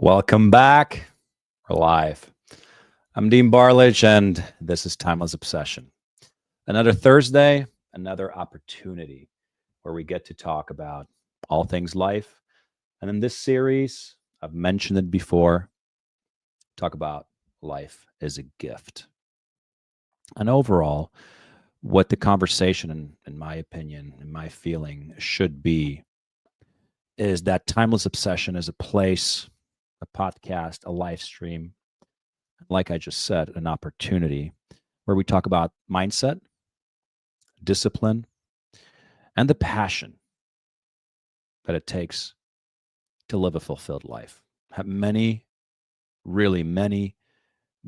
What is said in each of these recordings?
Welcome back. We're live. I'm Dean Barlage, and this is Timeless Obsession. Another Thursday, another opportunity where we get to talk about all things life. And in this series, I've mentioned it before, talk about life as a gift. And overall, what the conversation, in my opinion, in my feeling, should be is that Timeless Obsession is a place, a podcast, a live stream, like I just said, an opportunity where we talk about mindset, discipline, and the passion that it takes to live a fulfilled life. Have many, really many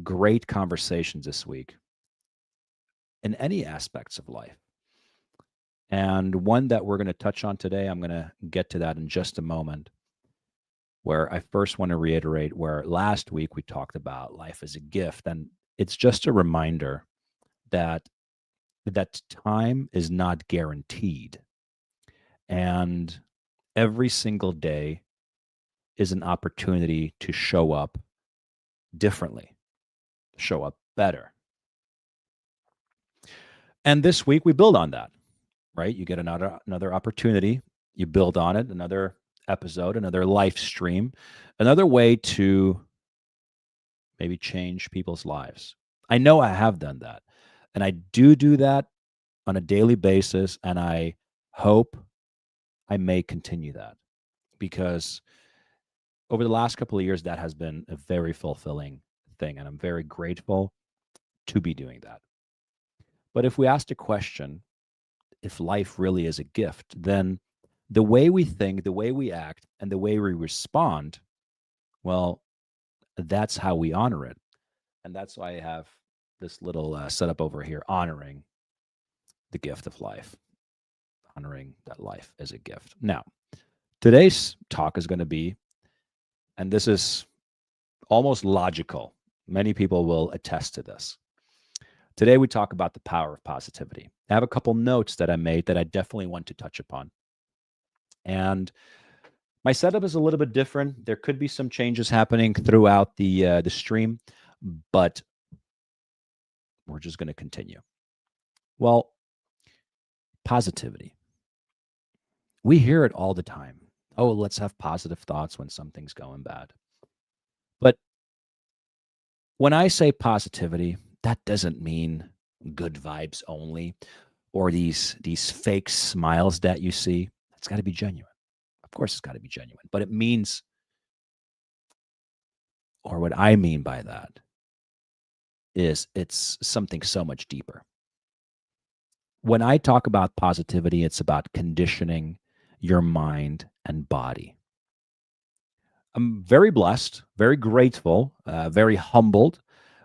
great conversations this week in any aspects of life. And one that we're going to touch on today, I'm going to get to that in just a moment, where I first want to reiterate where last week we talked about life as a gift. And it's just a reminder that time is not guaranteed. And every single day is an opportunity to show up differently, show up better. And this week we build on that, right? You get another opportunity, you build on it, another episode, another live stream, another way to maybe change people's lives. I know I have done that. And I do that on a daily basis. And I hope I may continue that because over the last couple of years, that has been a very fulfilling thing. And I'm very grateful to be doing that. But if we ask the question, if life really is a gift, then the way we think, the way we act, and the way we respond, well, that's how we honor it. And that's why I have this little setup over here, honoring the gift of life, honoring that life as a gift. Now, today's talk is going to be, and this is almost logical. Many people will attest to this. Today, we talk about the power of positivity. I have a couple notes that I made that I definitely want to touch upon. And my setup is a little bit different. There could be some changes happening throughout the stream, but we're just going to continue. Well, positivity. We hear it all the time. Oh, let's have positive thoughts when something's going bad. But when I say positivity, that doesn't mean good vibes only or these fake smiles that you see. It's got to be genuine. Of course, it's got to be genuine, but it means, or what I mean by that is it's something so much deeper. When I talk about positivity, it's about conditioning your mind and body. I'm very blessed, very grateful, very humbled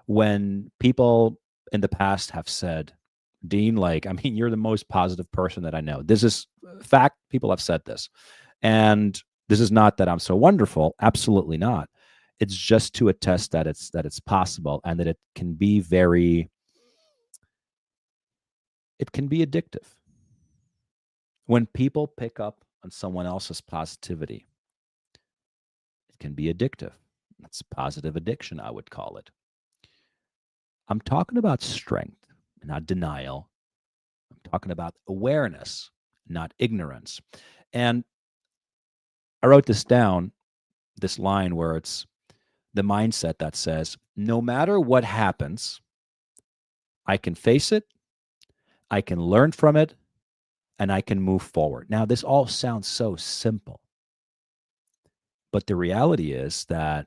when people in the past have said, Dean, you're the most positive person that I know. This is fact. People have said this. And this is not that I'm so wonderful. Absolutely not. It's just to attest that it's possible and that it can be addictive. When people pick up on someone else's positivity, it can be addictive. That's positive addiction, I would call it. I'm talking about strength, not denial. I'm talking about awareness, not ignorance. And I wrote this down, this line where it's the mindset that says, no matter what happens, I can face it, I can learn from it, and I can move forward. Now, this all sounds so simple, but the reality is that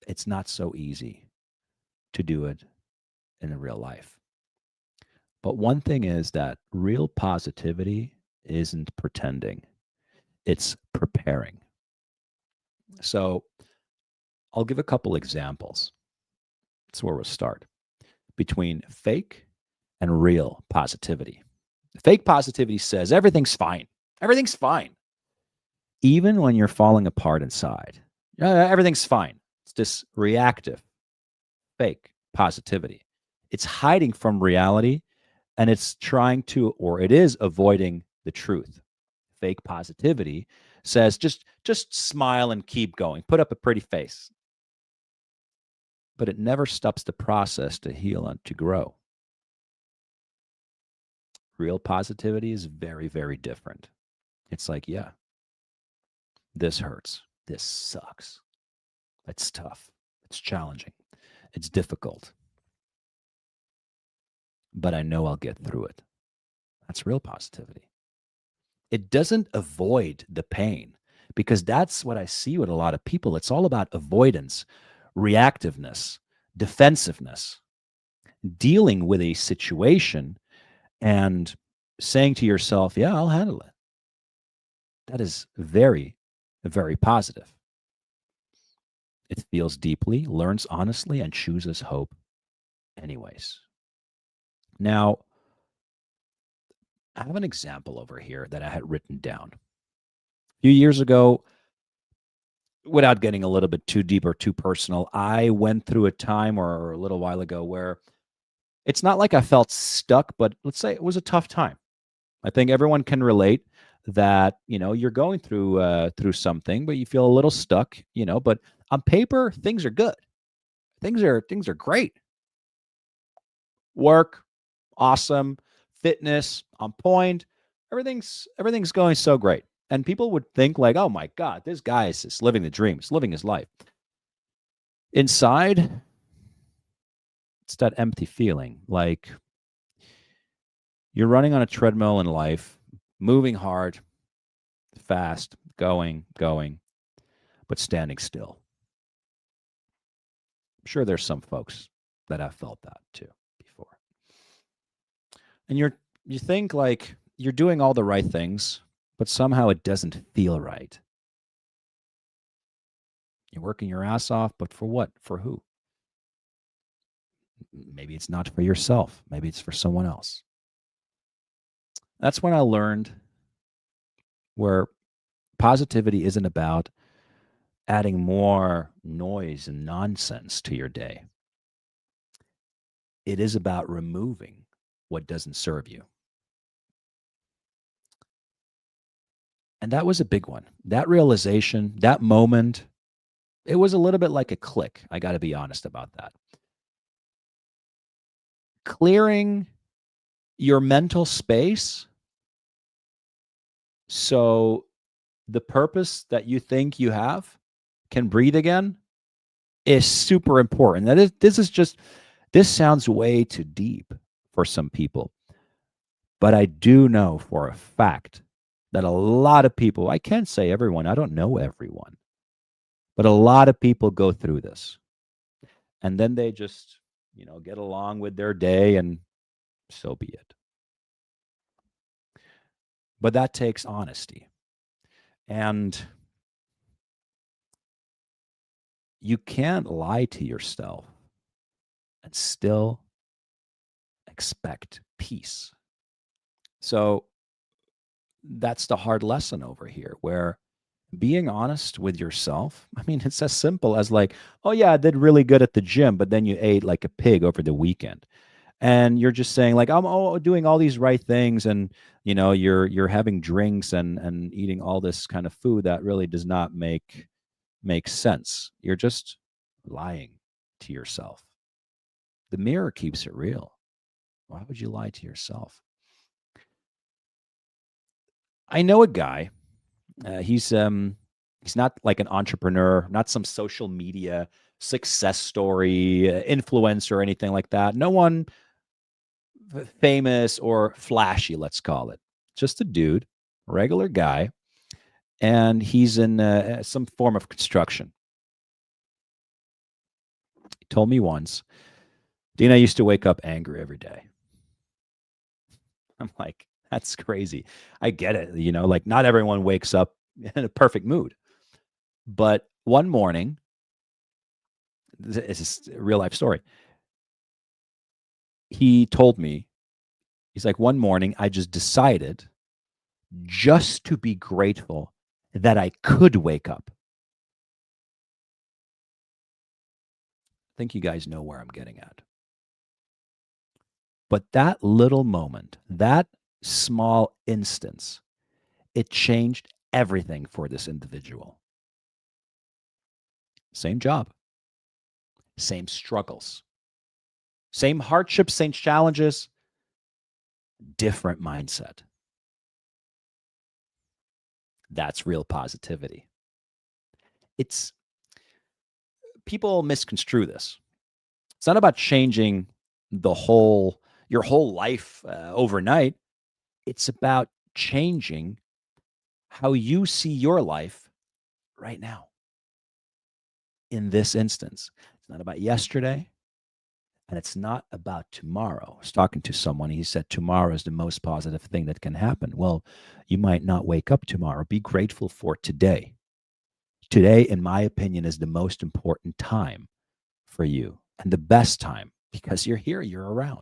it's not so easy to do it in real life. But one thing is that real positivity isn't pretending, it's preparing. So I'll give a couple examples. That's where we'll start. Between fake and real positivity. Fake positivity says everything's fine. Everything's fine. Even when you're falling apart inside, everything's fine. It's this reactive, fake positivity. It's hiding from reality and it's trying to, or it is avoiding the truth. Fake positivity says, just smile and keep going, put up a pretty face. But it never stops the process to heal and to grow. Real positivity is very, very different. It's like, yeah, this hurts. This sucks. It's tough. It's challenging. It's difficult. But I know I'll get through it. That's real positivity. It doesn't avoid the pain, because that's what I see with a lot of people. It's all about avoidance, reactiveness, defensiveness, dealing with a situation and saying to yourself, yeah, I'll handle it. That is very, very positive. It feels deeply, learns honestly, and chooses hope anyways. Now, I have an example over here that I had written down. A few years ago, without getting a little bit too deep or too personal, I went through a time or a little while ago where it's not like I felt stuck, but let's say it was a tough time. I think everyone can relate that, you're going through something, but you feel a little stuck, but on paper things are good. Things are great. Work, awesome. Fitness, on point. Everything's going so great. And people would think like, "Oh my god, this guy is just living the dream. He's living his life." Inside, it's that empty feeling like you're running on a treadmill in life, moving hard, fast, going, but standing still. I'm sure there's some folks that have felt that too before. And you think like you're doing all the right things, but somehow it doesn't feel right. You're working your ass off, but for what? For who? Maybe it's not for yourself. Maybe it's for someone else. That's when I learned where positivity isn't about adding more noise and nonsense to your day. It is about removing what doesn't serve you. And that was a big one. That realization, that moment, it was a little bit like a click. I got to be honest about that. Clearing your mental space so the purpose that you think you have can breathe again is super important. This sounds way too deep for some people. But I do know for a fact that a lot of people, I can't say everyone, I don't know everyone, but a lot of people go through this. And then they just, get along with their day and so be it. But that takes honesty. And you can't lie to yourself and still expect peace. So that's the hard lesson over here, where being honest with yourself, I mean, it's as simple as like, oh yeah, I did really good at the gym, but then you ate like a pig over the weekend. And you're just saying like, I'm doing all these right things, and you're having drinks and eating all this kind of food that really does not make sense. You're just lying to yourself. The mirror keeps it real. Why would you lie to yourself? I know a guy. He's not like an entrepreneur, not some social media success story, influencer, or anything like that. No one famous or flashy, let's call it. Just a dude, regular guy, and he's in some form of construction. He told me once, Dean, I used to wake up angry every day. I'm like, that's crazy. I get it. Like not everyone wakes up in a perfect mood. But one morning, it's a real life story. He told me, he's like, one morning, I just decided just to be grateful that I could wake up. I think you guys know where I'm getting at. But that little moment, that small instance, it changed everything for this individual. Same job, same struggles, same hardships, same challenges, different mindset. That's real positivity. It's People misconstrue this. It's not about changing your whole life overnight. It's about changing how you see your life right now. In this instance, it's not about yesterday and it's not about tomorrow. I was talking to someone, he said tomorrow is the most positive thing that can happen. Well, you might not wake up tomorrow. Be grateful for today. Today, in my opinion, is the most important time for you and the best time because you're here, you're around.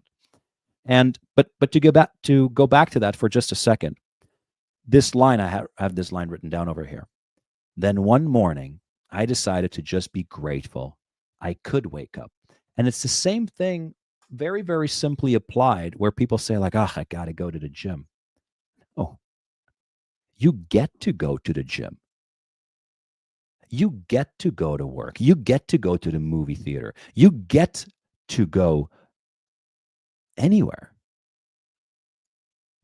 And but to go back to that for just a second, this line I have this line written down over here. Then one morning, I decided to just be grateful I could wake up. And it's the same thing, very, very simply applied, where people say, like, oh, I got to go to the gym. Oh, you get to go to the gym. You get to go to work. You get to go to the movie theater. You get to go anywhere.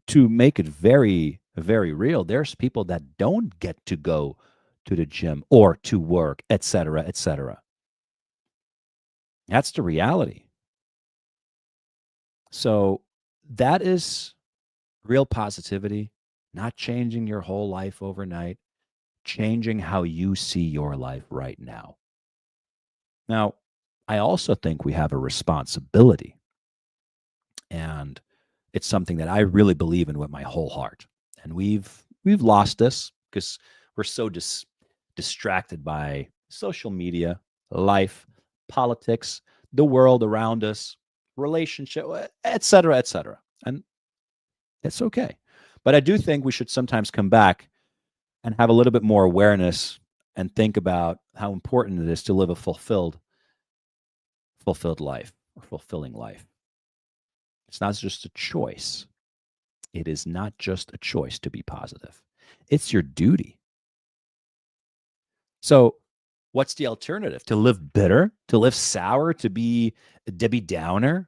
To make it very, very real, there's people that don't get to go to the gym or to work, etc., etc. That's the reality. So that is real positivity, not changing your whole life overnight, changing how you see your life right now. Now, I also think we have a responsibility, and it's something that I really believe in with my whole heart. And we've lost this because we're so distracted by social media, life, politics, the world around us, relationship, et cetera, et cetera. And it's okay. But I do think we should sometimes come back and have a little bit more awareness and think about how important it is to live a fulfilled life or fulfilling life. It's not just a choice. It is not just a choice to be positive. It's your duty. So, what's the alternative? To live bitter, to live sour, to be a Debbie Downer,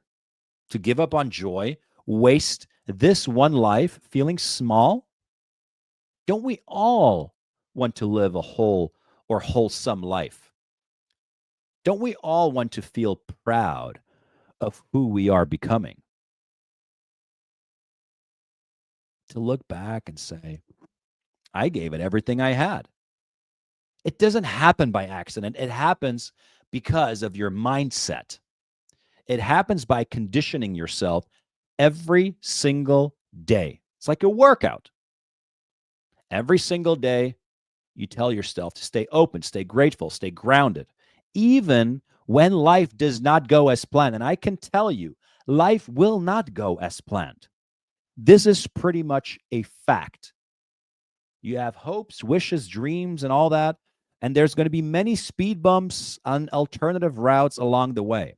to give up on joy, waste this one life feeling small? Don't we all want to live a whole or wholesome life? Don't we all want to feel proud of who we are becoming? To look back and say, I gave it everything I had. It doesn't happen by accident. It happens because of your mindset. It happens by conditioning yourself every single day. It's like a workout. Every single day, you tell yourself to stay open, stay grateful, stay grounded, even when life does not go as planned. And I can tell you, life will not go as planned. This is pretty much a fact. You have hopes, wishes, dreams, and all that. And there's going to be many speed bumps on alternative routes along the way.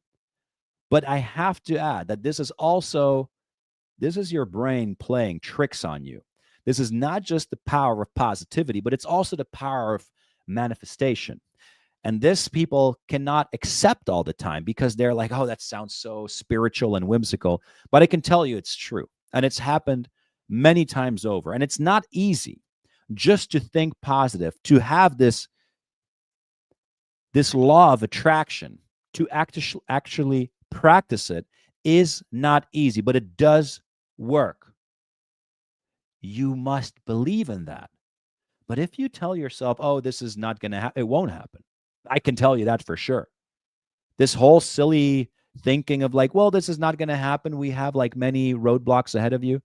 But I have to add that this is your brain playing tricks on you. This is not just the power of positivity, but it's also the power of manifestation. And this people cannot accept all the time because they're like, oh, that sounds so spiritual and whimsical. But I can tell you it's true. And it's happened many times over. And it's not easy just to think positive, to have this law of attraction, to actually practice it is not easy, but it does work. You must believe in that. But if you tell yourself, oh, this is not going to happen, it won't happen. I can tell you that for sure. This whole silly thinking of like, well, this is not going to happen. We have like many roadblocks ahead of you.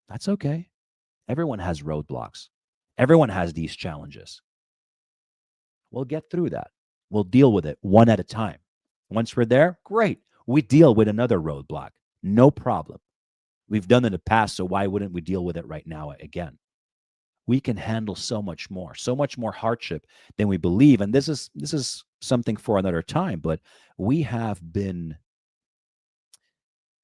That's okay. Everyone has roadblocks. Everyone has these challenges. We'll get through that. We'll deal with it one at a time. Once we're there, great. We deal with another roadblock. No problem. We've done it in the past, so why wouldn't we deal with it right now again? We can handle so much more hardship than we believe. And this is something for another time, but we have been,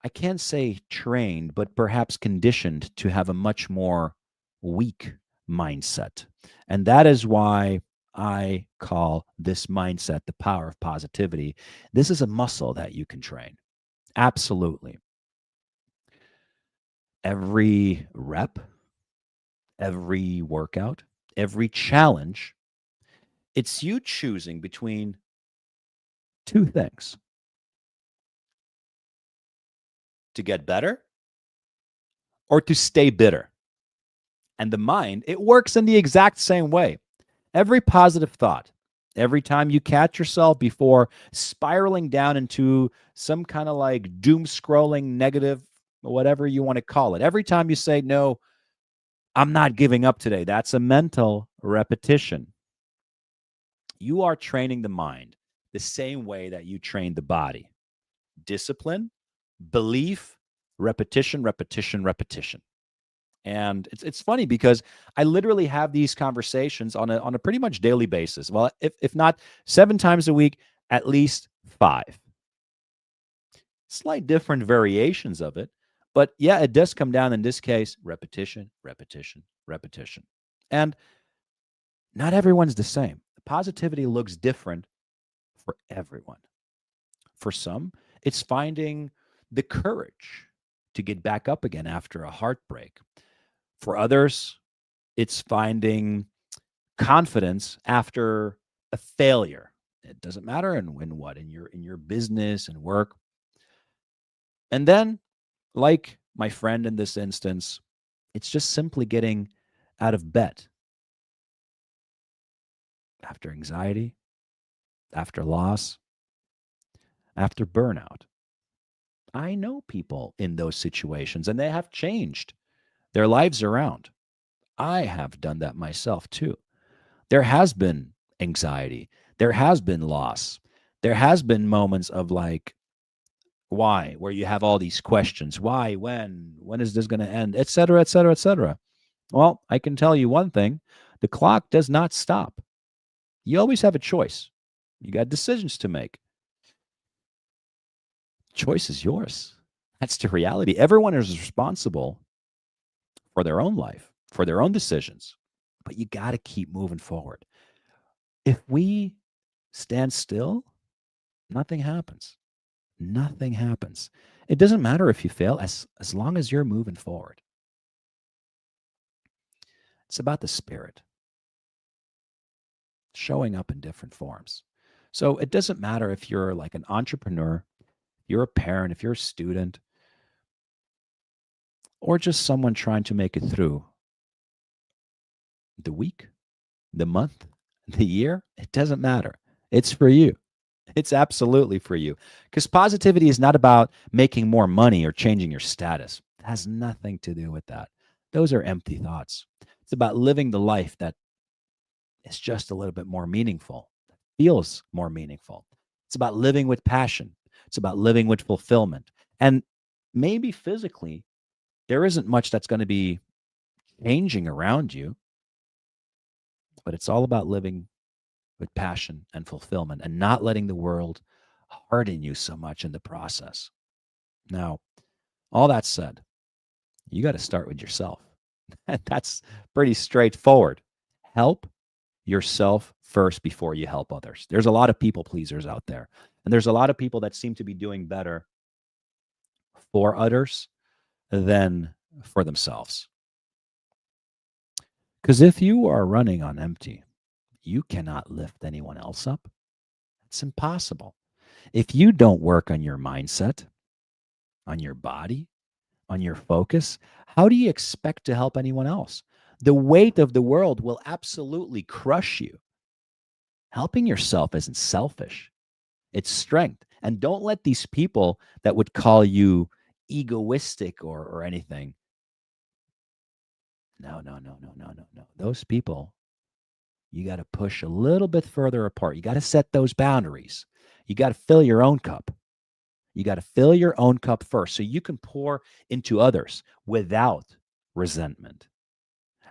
I can't say trained, but perhaps conditioned to have a much more weak mindset. And that is why I call this mindset the power of positivity. This is a muscle that you can train. Absolutely. Every rep, every workout, every challenge, it's you choosing between two things: to get better or to stay bitter. And the mind, it works in the exact same way. Every positive thought, every time you catch yourself before spiraling down into some kind of like doom scrolling negative, whatever you want to call it, every time you say, no, I'm not giving up today, that's a mental repetition. You are training the mind the same way that you train the body: discipline, belief, repetition, repetition, repetition. And it's funny because I literally have these conversations on a pretty much daily basis. Well, if not 7 times a week, at least 5. Slight different variations of it, but yeah, it does come down in this case: repetition, repetition, repetition. And not everyone's the same. Positivity looks different for everyone. For some, it's finding the courage to get back up again after a heartbreak. For others, it's finding confidence after a failure. It doesn't matter in what, in your business and work. And then, like my friend in this instance, it's just simply getting out of bed after anxiety, after loss, after burnout. I know people in those situations and they have changed their lives around. I have done that myself too. There has been anxiety, there has been loss, there has been moments of like, why, where you have all these questions: why, when is this going to end, etc., etc., etc. Well, I can tell you one thing: the clock does not stop. You always have a choice. You got decisions to make. Choice is yours. That's the reality. Everyone is responsible for their own life, for their own decisions, but you got to keep moving forward. If we stand still, nothing happens. Nothing happens. It doesn't matter if you fail, as long as you're moving forward. It's about the spirit showing up in different forms. So it doesn't matter if you're like an entrepreneur, you're a parent, if you're a student, or just someone trying to make it through the week, the month, the year. It doesn't matter. It's for you. It's absolutely for you. Because positivity is not about making more money or changing your status. It has nothing to do with that. Those are empty thoughts. It's about living the life that is just a little bit more meaningful, feels more meaningful. It's about living with passion. It's about living with fulfillment. And maybe physically, there isn't much that's going to be changing around you, but it's all about living with passion and fulfillment and not letting the world harden you so much in the process. Now, all that said, you got to start with yourself. That's pretty straightforward. Help yourself first before you help others. There's a lot of people pleasers out there, and there's a lot of people that seem to be doing better for others than for themselves. Because if you are running on empty, you cannot lift anyone else up. It's impossible. If you don't work on your mindset, on your body, on your focus, how do you expect to help anyone else? The weight of the world will absolutely crush you. Helping yourself isn't selfish, it's strength. And don't let these people that would call you egoistic or anything. No, no, no, no, no, no, no. Those people, you got to push a little bit further apart. You got to set those boundaries. You got to fill your own cup. You got to fill your own cup first so you can pour into others without resentment.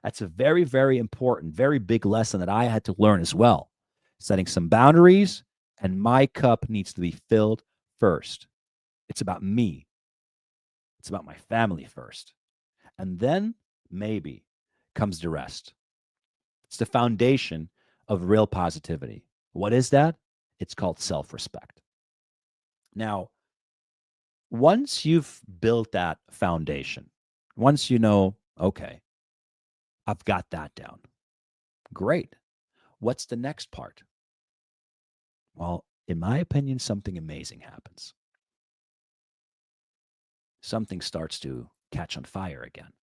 That's a very, very important, very big lesson that I had to learn as well. Setting some boundaries, and my cup needs to be filled first. It's about me, it's about my family first. And then maybe comes the rest. It's the foundation of real positivity. What is that? It's called self respect. Now, once you've built that foundation, once you know, okay, I've got that down, great. What's the next part? Well, in my opinion, something amazing happens. Something starts to catch on fire again.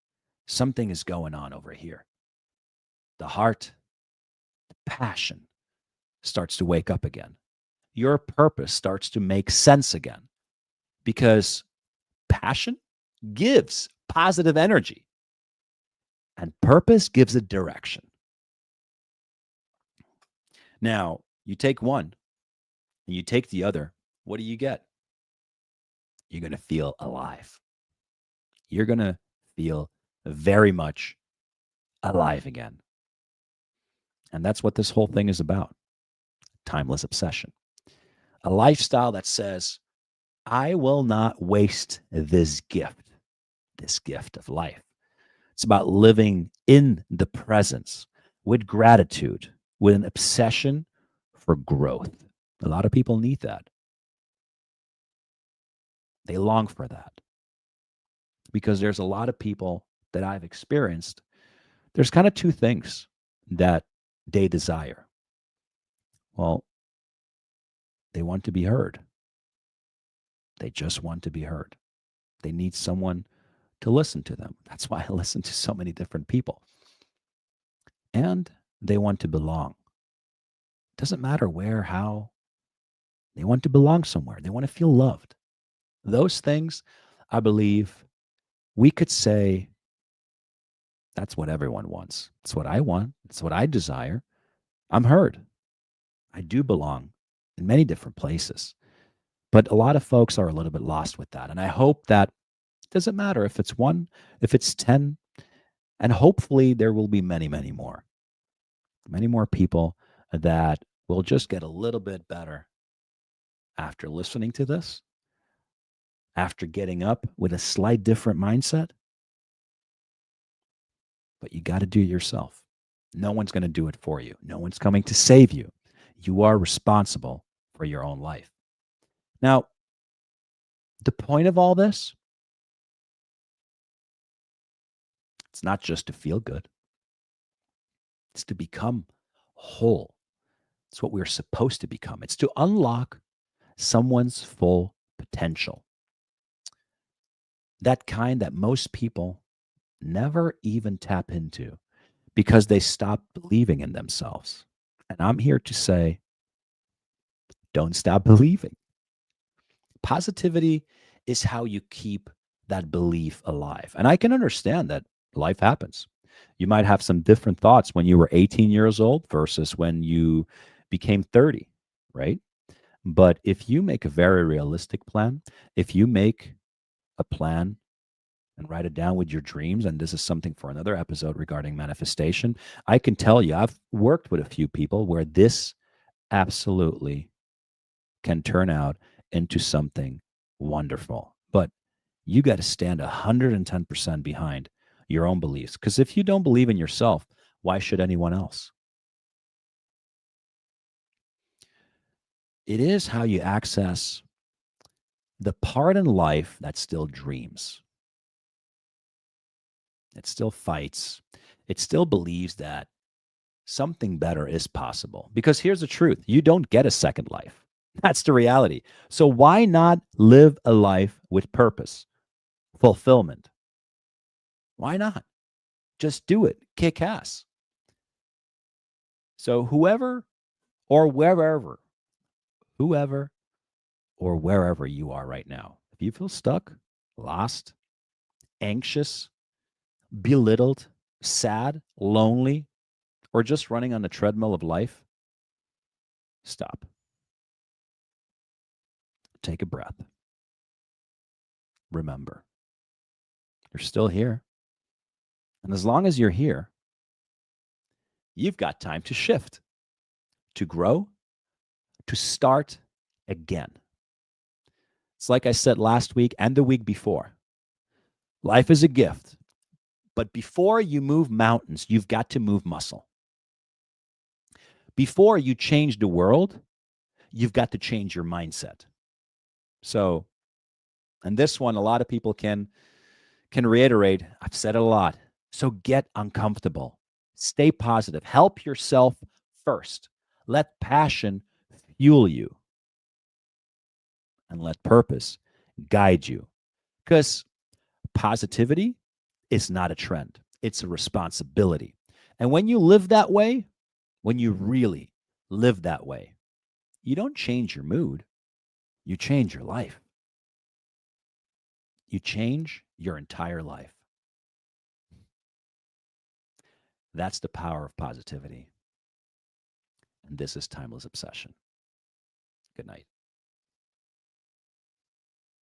Something is going on over here. The heart, the passion starts to wake up again. Your purpose starts to make sense again because passion gives positive energy and purpose gives a direction. Now, you take one and you take the other. What do you get? You're going to feel alive. You're going to feel very much alive again. And that's what this whole thing is about. Timeless obsession. A lifestyle that says, I will not waste this gift of life. It's about living in the presence with gratitude, with an obsession for growth. A lot of people need that. They long for that because there's a lot of people that I've experienced. There's kind of two things that they desire. Well, they want to be heard. They just want to be heard. They need someone to listen to them. That's why I listen to so many different people. And they want to belong. Doesn't matter where, how. They want to belong somewhere. They want to feel loved. Those things, I believe, we could say that's what everyone wants. It's what I want. It's what I desire. I'm heard. I do belong in many different places. But a lot of folks are a little bit lost with that. And I hope that it doesn't matter if it's one, if it's 10, and hopefully there will be many, many more people that will just get a little bit better after listening to this, after getting up with a slight different mindset. But you got to do it yourself. No one's going to do it for you. No one's coming to save you. You are responsible for your own life. Now, the point of all this, it's not just to feel good. It's to become whole. It's what we're supposed to become. It's to unlock someone's full potential. That kind that most people never even tap into because they stop believing in themselves. And I'm here to say, don't stop believing. Positivity is how you keep that belief alive. And I can understand that life happens. You might have some different thoughts when you were 18 years old versus when you became 30, right? But if you make a very realistic plan, if you make a plan and write it down with your dreams, and this is something for another episode regarding manifestation, I can tell you, I've worked with a few people where this absolutely can turn out into something wonderful. But you got to stand 110% behind your own beliefs. Because if you don't believe in yourself, why should anyone else? It is how you access the part in life that still dreams. It still fights. It still believes that something better is possible. Because here's the truth, you don't get a second life. That's the reality. So why not live a life with purpose, fulfillment? Why not? Just do it. Kick ass. So whoever or wherever you are right now, if you feel stuck, lost, anxious, belittled, sad, lonely, or just running on the treadmill of life, stop. Take a breath. Remember, you're still here. And as long as you're here, you've got time to shift, to grow, to start again. It's like I said last week and the week before. Life is a gift. But before you move mountains, you've got to move muscle. before you change the world, you've got to change your mindset. So, and this one, a lot of people can reiterate. I've said it a lot. So get uncomfortable. Stay positive. Help yourself first. Let passion fuel you and let purpose guide you. Because positivity is not a trend, it's a responsibility. And when you live that way, when you really live that way, you don't change your mood, you change your life. You change your entire life. That's the power of positivity. And this is Timeless Obsession. Good night.